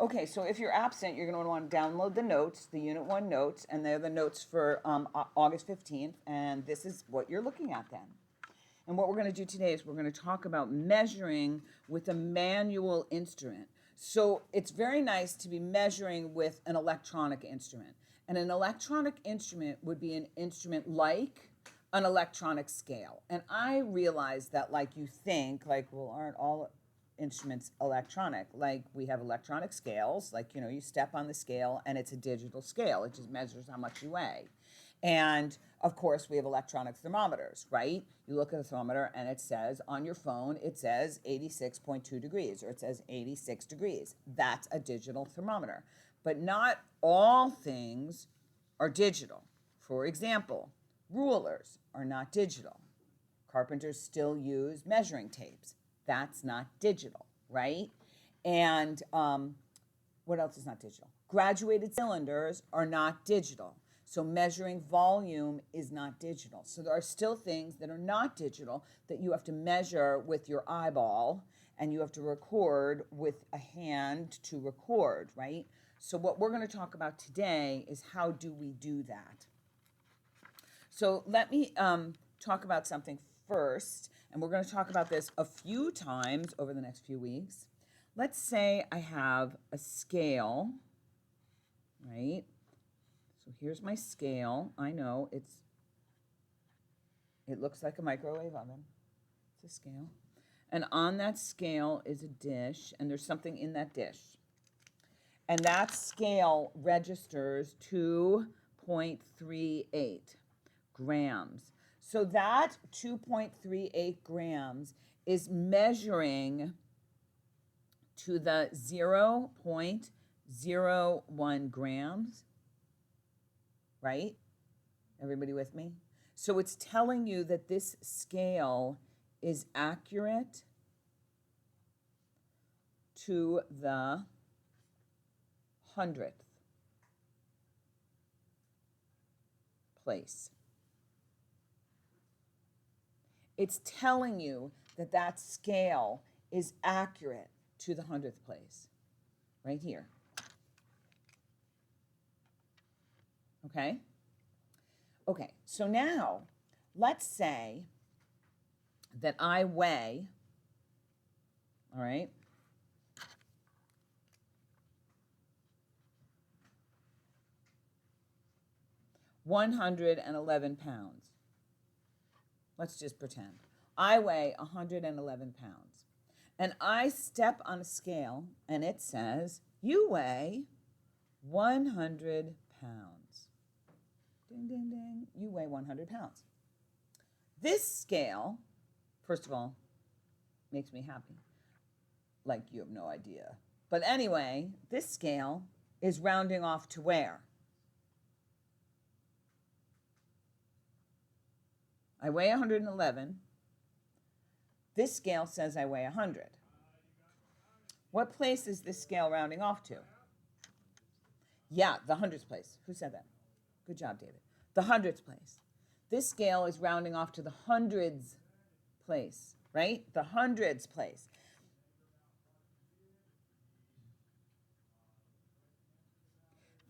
Okay, so if you're absent, you're going to want to download the notes, the Unit 1 notes, and they're the notes for August 15th, and this is what you're looking at then. And what we're going to do today is we're going to talk about measuring with a manual instrument. So it's very nice to be measuring with an electronic instrument. And an electronic instrument would be an instrument like an electronic scale. And I realize that, like, you think, like, well, aren't all instruments electronic? Like, we have electronic scales, like, you step on the scale and it's a digital scale, it just measures how much you weigh. And of course, we have electronic thermometers, right? You look at a thermometer and it says on your phone, it says 86.2 degrees or it says 86 degrees. That's a digital thermometer. But not all things are digital. For example, rulers are not digital. Carpenters still use measuring tapes. That's not digital, right? And what else is not digital? Graduated cylinders are not digital. So measuring volume is not digital. So there are still things that are not digital that you have to measure with your eyeball and you have to record with a hand to record, right? So what we're going to talk about today is how do we do that? So let me talk about something first, and we're going to talk about this a few times over the next few weeks. Let's say I have a scale, right? So here's my scale. I know it looks like a microwave oven. It's a scale. And on that scale is a dish, and there's something in that dish. And that scale registers 2.38 grams. So that 2.38 grams is measuring to the 0.01 grams, right? Everybody with me? So it's telling you that this scale is accurate to the 100th place. It's telling you that that scale is accurate to the 100th place, right here. Okay? Okay, so now let's say that I weigh, all right, 111 pounds. Let's just pretend. I weigh 111 pounds. And I step on a scale and it says, you weigh 100 pounds. Ding, ding, ding. You weigh 100 pounds. This scale, first of all, makes me happy. Like you have no idea. But anyway, this scale is rounding off to where? I weigh 111. This scale says I weigh 100. What place is this scale rounding off to? Yeah, the hundredths place. Who said that? Good job, David. The hundredths place. This scale is rounding off to the hundreds place, right? The hundreds place.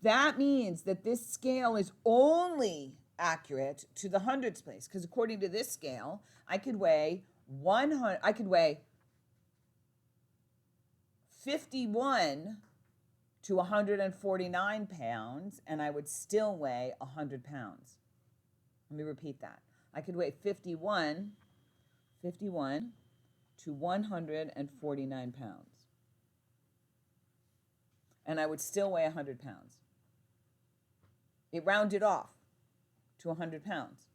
That means that this scale is only accurate to the hundreds place, because according to this scale, I could weigh 51 to 149 pounds, and I would still weigh 100 pounds. Let me repeat that. I could weigh 51 to 149 pounds, and I would still weigh 100 pounds. It rounded off to 100 pounds.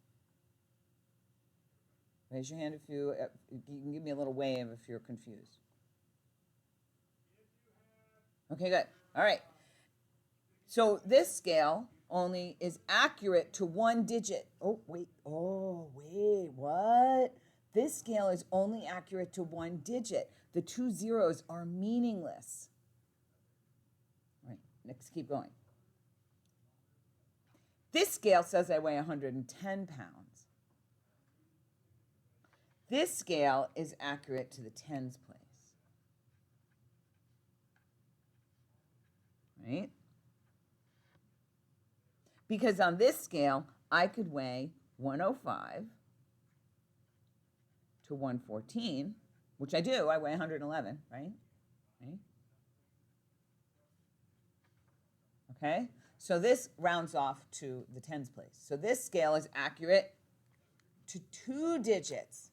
Raise your hand if you can give me a little wave if you're confused. Okay, good. All right. So this scale only is accurate to one digit. Oh, wait, what? This scale is only accurate to one digit. The 2 zeros are meaningless. All right, next, keep going. This scale says I weigh 110 pounds. This scale is accurate to the tens place. right? Because on this scale, I could weigh 105 to 114, which I do. I weigh 111, right? Right? Okay? So this rounds off to the tens place. So this scale is accurate to 2 digits.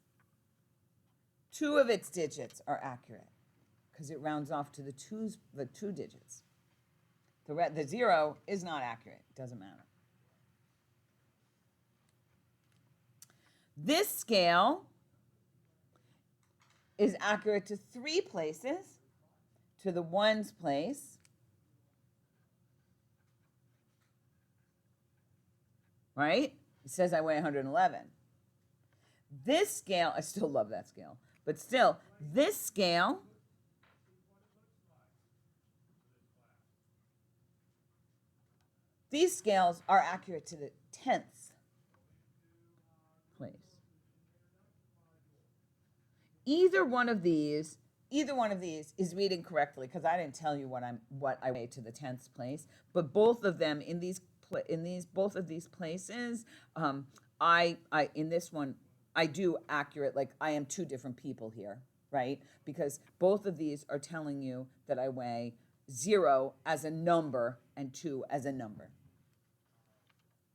2 of its digits are accurate because it rounds off to the 2 digits. The 0 is not accurate. It doesn't matter. This scale is accurate to 3 places, to the ones place, right? It says I weigh 111. This scale, I still love that scale, but still, this scale these scales are accurate to the 10th place. Either one of these is reading correctly because I didn't tell you what I weigh to the 10th place, but both of them in both of these places, I in this one I do accurate, like I am 2 different people here, right? Because both of these are telling you that I weigh 0 as a number and 2 as a number.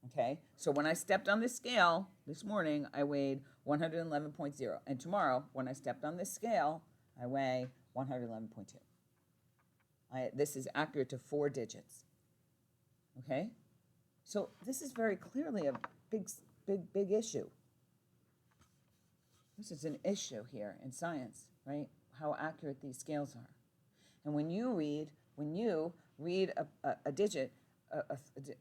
Okay, so when I stepped on this scale this morning, I weighed 111.0. And tomorrow, when I stepped on this scale, I weigh 111.2. This is accurate to 4 digits. Okay, so this is very clearly a big issue. This is an issue here in science, right? How accurate these scales are. And when you read a digit,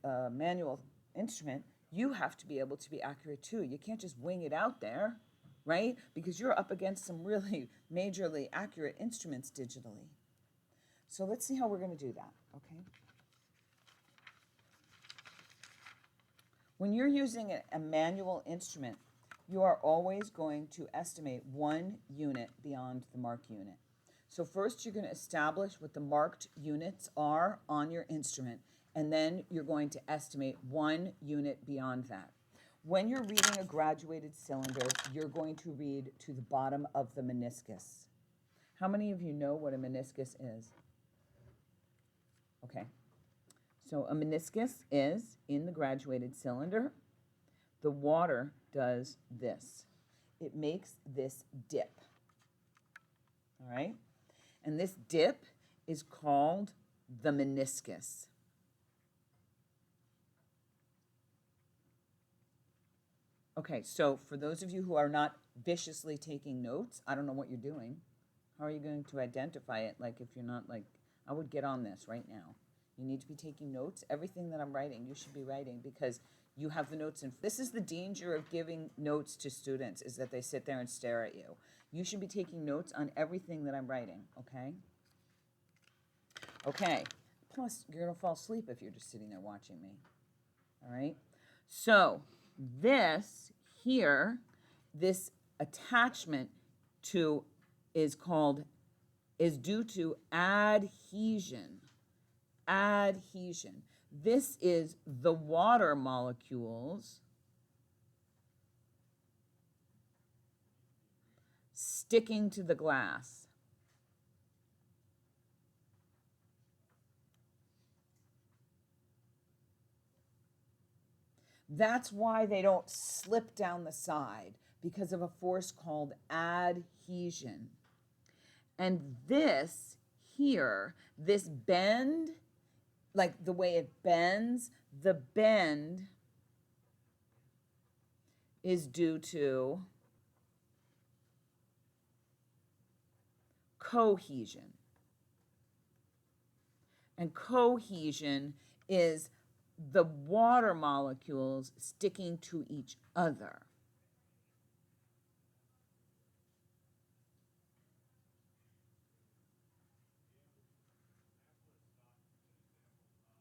a manual instrument, you have to be able to be accurate too. You can't just wing it out there, right? Because you're up against some really majorly accurate instruments digitally. So let's see how we're going to do that, okay? When you're using a manual instrument, you are always going to estimate 1 unit beyond the mark unit. So first you're going to establish what the marked units are on your instrument, and then you're going to estimate 1 unit beyond that. When you're reading a graduated cylinder, you're going to read to the bottom of the meniscus. How many of you know what a meniscus is? Okay. So a meniscus is, in the graduated cylinder, the water does this. It makes this dip. All right? And this dip is called the meniscus. Okay, so for those of you who are not viciously taking notes, I don't know what you're doing. How are you going to identify it? Like if you're not like, I would get on this right now. You need to be taking notes. Everything that I'm writing, you should be writing because you have the notes. And this is the danger of giving notes to students, is that they sit there and stare at you. You should be taking notes on everything that I'm writing, okay? Okay, plus you're gonna fall asleep if you're just sitting there watching me, all right? So this here, this attachment to is due to adhesion. Adhesion. This is the water molecules sticking to the glass. That's why they don't slip down the side, because of a force called adhesion. And this here, this bend, like the way it bends, the bend is due to cohesion. And cohesion is the water molecules sticking to each other.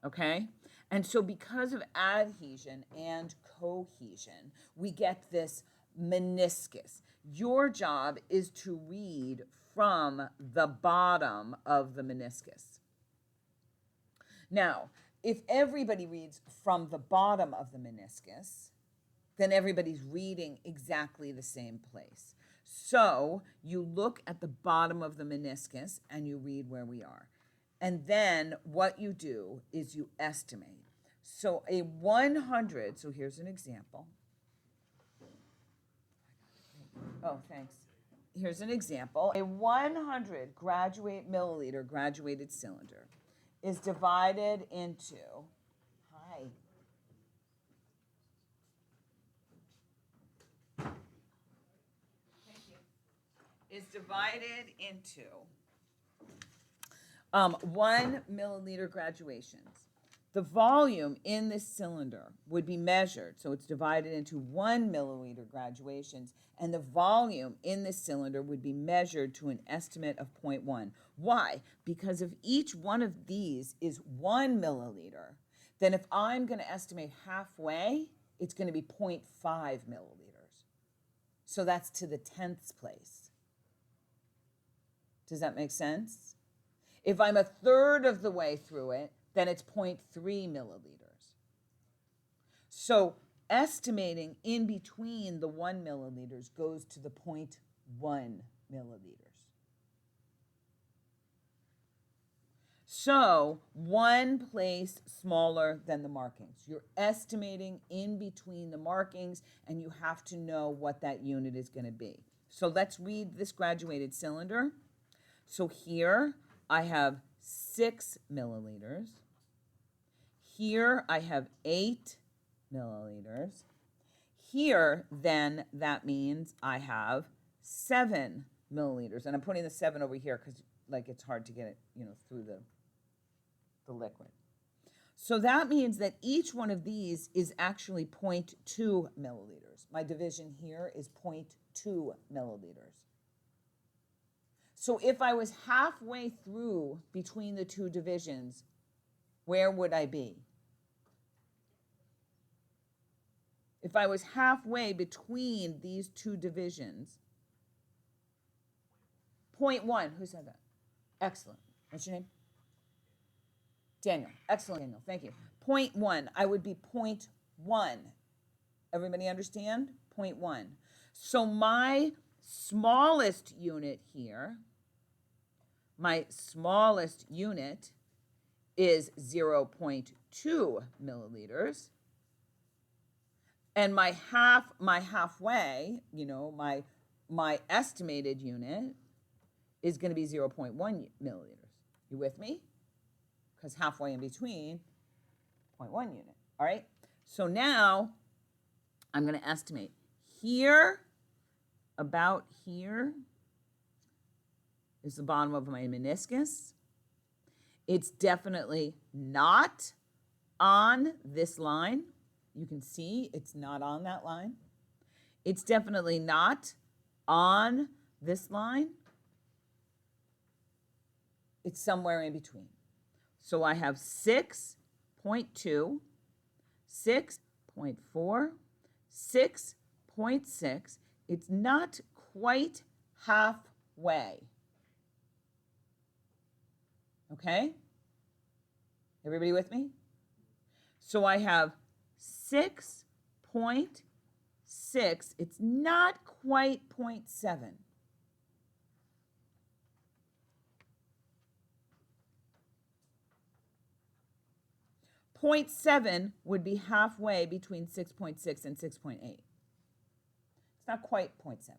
Okay? And so because of adhesion and cohesion, we get this meniscus. Your job is to read from the bottom of the meniscus. Now, if everybody reads from the bottom of the meniscus, then everybody's reading exactly the same place. So you look at the bottom of the meniscus and you read where we are. And then what you do is you estimate. So a 100, so here's an example. Oh, thanks. Here's an example. A 100 milliliter graduated cylinder is divided into, hi. Thank you. Is divided into 1 milliliter graduations. The volume in this cylinder would be measured, so it's divided into 1 milliliter graduations, and the volume in this cylinder would be measured to an estimate of 0.1. Why? Because if each one of these is 1 milliliter, then if I'm going to estimate halfway, it's going to be 0.5 milliliters. So that's to the 10th place. Does that make sense? If I'm a third of the way through it, then it's 0.3 milliliters. So estimating in between the 1 milliliters goes to the 0.1 milliliters. So one place smaller than the markings. You're estimating in between the markings, and you have to know what that unit is going to be. So let's read this graduated cylinder. So here I have 6 milliliters. Here I have 8 milliliters. Here, then, that means I have 7 milliliters. And I'm putting the 7 over here because, like, it's hard to get it, through the liquid. So that means that each one of these is actually 0.2 milliliters. My division here is 0.2 milliliters. So if I was halfway through between the two divisions, where would I be? If I was halfway between these two divisions, 0.1, who said that? Excellent. What's your name? Daniel. Excellent, Daniel. Thank you. 0.1, I would be 0.1. Everybody understand? 0.1. So my smallest unit here, is 0.2 milliliters. And my halfway, my estimated unit is going to be 0.1 milliliters. You with me? Because halfway in between, 0.1 unit. All right? So now I'm going to estimate. Here, about here, is the bottom of my meniscus. It's definitely not on this line. You can see it's not on that line. It's definitely not on this line. It's somewhere in between. So I have 6.2, 6.4, 6.6. It's not quite halfway. Okay? Everybody with me? So I have 6.6. It's not quite 0.7. Point 0.7 would be halfway between 6.6 and 6.8. It's not quite 0.7.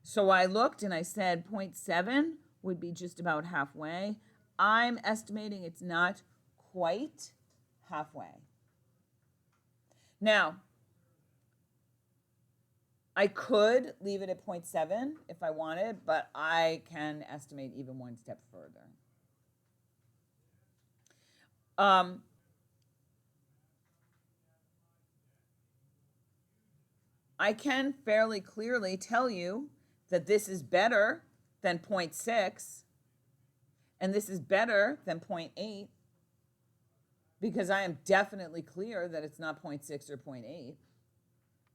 So I looked and I said 0.7 would be just about halfway. I'm estimating it's not quite halfway. Now, I could leave it at 0.7 if I wanted, but I can estimate even one step further. I can fairly clearly tell you that this is better than 0.6, and this is better than 0.8, because I am definitely clear that it's not 0.6 or 0.8,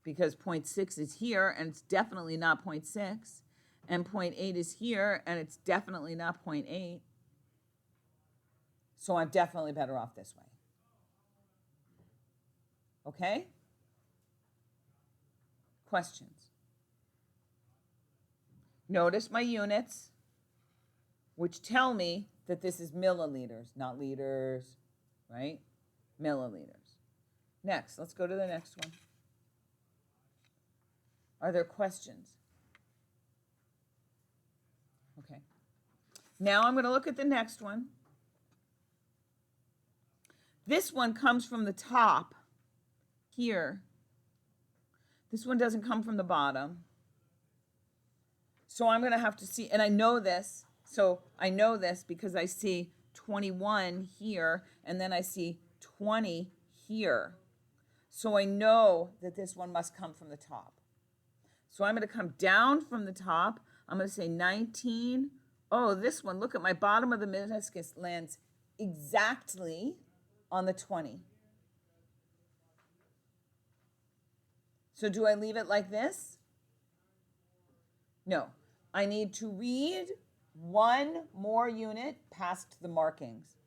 because 0.6 is here, and it's definitely not 0.6, and 0.8 is here, and it's definitely not 0.8. So I'm definitely better off this way. Okay? Questions? Notice my units, which tell me that this is milliliters, not liters, right? Milliliters. Next, let's go to the next one. Are there questions? Okay. Now I'm going to look at the next one. This one comes from the top here. This one doesn't come from the bottom. So I'm going to have to see, and I know this. So I know this because I see 21 here, and then I see 20 here. So I know that this one must come from the top. So I'm going to come down from the top. I'm going to say 19. Oh, this one, look at my bottom of the meniscus lands exactly on the 20. So do I leave it like this? No. I need to read one more unit past the markings.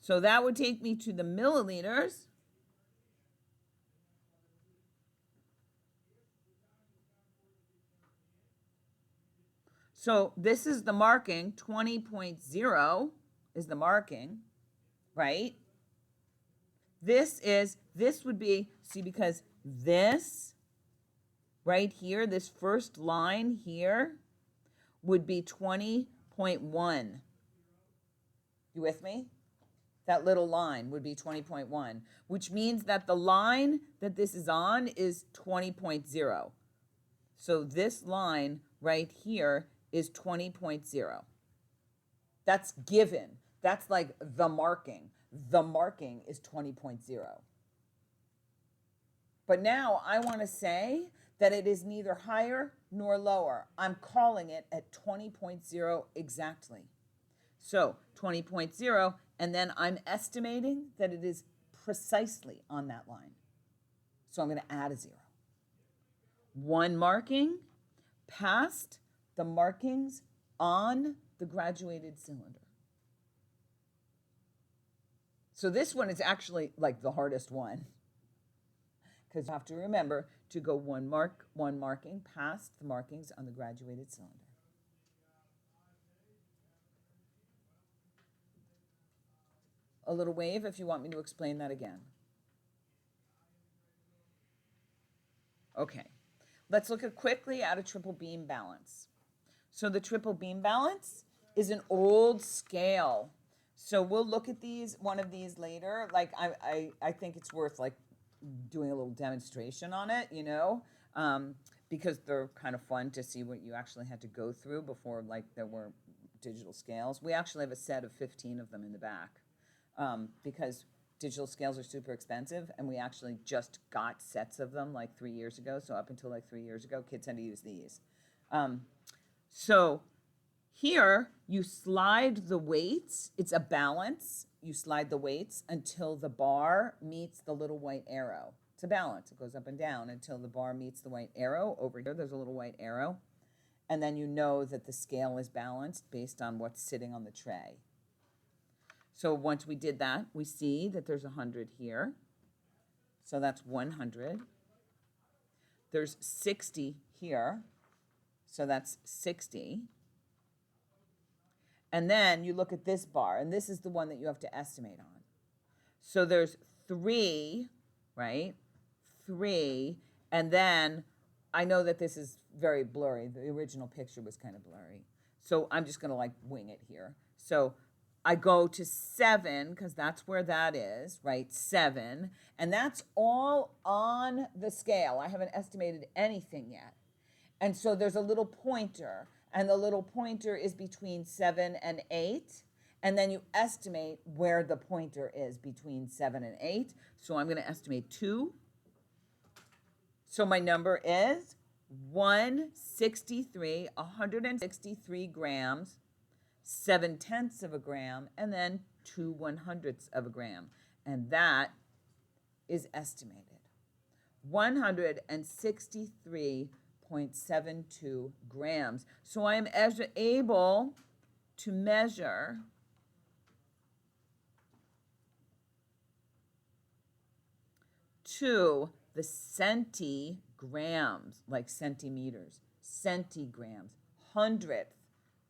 So that would take me to the milliliters. So this is the marking, 20.0 is the marking, right? This would be, see, because this right here, this first line here would be 20.1. You with me? That little line would be 20.1, which means that the line that this is on is 20.0. So this line right here is 20.0. That's given. That's like the marking. The marking is 20.0. But now I want to say that it is neither higher nor lower. I'm calling it at 20.0 exactly. So 20.0, and then I'm estimating that it is precisely on that line. So I'm going to add a 0. One marking past the markings on the graduated cylinder. So this one is actually like the hardest one, because you have to remember to go one marking past the markings on the graduated cylinder. A little wave if you want me to explain that again. Okay, let's look quickly at a triple beam balance. So the triple beam balance is an old scale. So we'll look at one of these later. Like I think it's worth like doing a little demonstration on it, because they're kind of fun to see what you actually had to go through before like there were digital scales. We actually have a set of 15 of them in the back, because digital scales are super expensive, and we actually just got sets of them like 3 years ago. So up until like 3 years ago, kids had to use these. So here you slide the weights. It's a balance. You slide the weights until the bar meets the little white arrow. It's a balance. It goes up and down until the bar meets the white arrow. Over here, there's a little white arrow. And then you know that the scale is balanced based on what's sitting on the tray. So once we did that, we see that there's 100 here. So that's 100. There's 60 here. So that's 60. And then you look at this bar, and this is the one that you have to estimate on. So there's 3, right? 3, and then I know that this is very blurry. The original picture was kind of blurry. So I'm just going to like wing it here. So I go to 7, because that's where that is, right? 7. And that's all on the scale. I haven't estimated anything yet. And so there's a little pointer, and the little pointer is between 7 and 8. And then you estimate where the pointer is between 7 and 8. So I'm going to estimate 2. So my number is 163 grams, 7/10 of a gram, and then 2/100ths of a gram. And that is estimated. 163.72 grams. So I am able to measure to the centigrams, like centimeters, centigrams, hundredth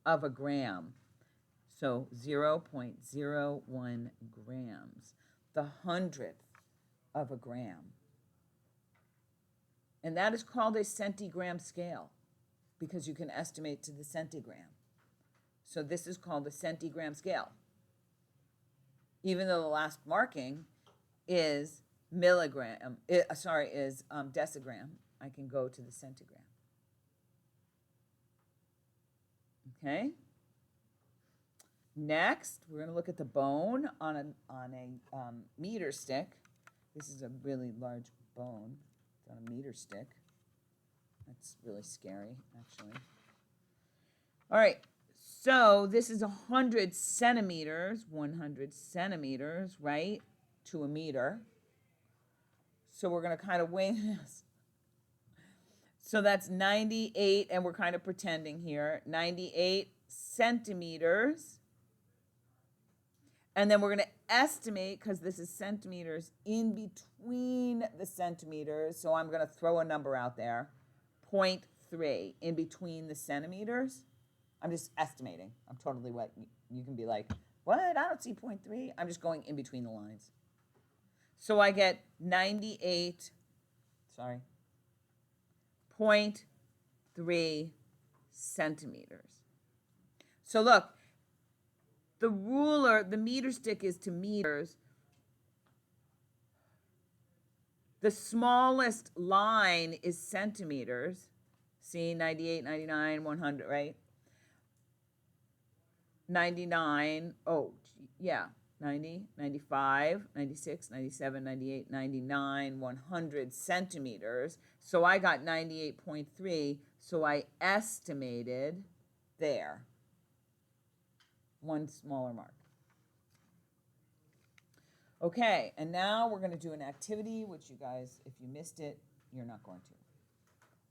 of a gram. So 0.01 grams, the hundredth of a gram. And that is called a centigram scale because you can estimate to the centigram. So this is called a centigram scale. Even though the last marking is decigram, I can go to the centigram. Okay? Next, we're going to look at the bone on a meter stick. This is a really large bone. It's on a meter stick. That's really scary, actually. All right, so this is 100 centimeters, 100 centimeters, right, to a meter. So we're going to kind of wing this. So that's 98, and we're kind of pretending here, 98 centimeters. And then we're going to estimate, because this is centimeters, in between the centimeters. So I'm going to throw a number out there, 0.3 in between the centimeters. I'm just estimating. I'm totally what you can be like, what? I don't see 0.3. I'm just going in between the lines. So I get 0.3 centimeters. So look, the ruler, the meter stick is to meters. The smallest line is centimeters. See, 98, 99, 100, right? 99, 90, 95, 96, 97, 98, 99, 100 centimeters. So I got 98.3, so I estimated there. One smaller mark. Okay, and now we're going to do an activity, which you guys, if you missed it, you're not going to.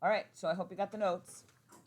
All right, so I hope you got the notes.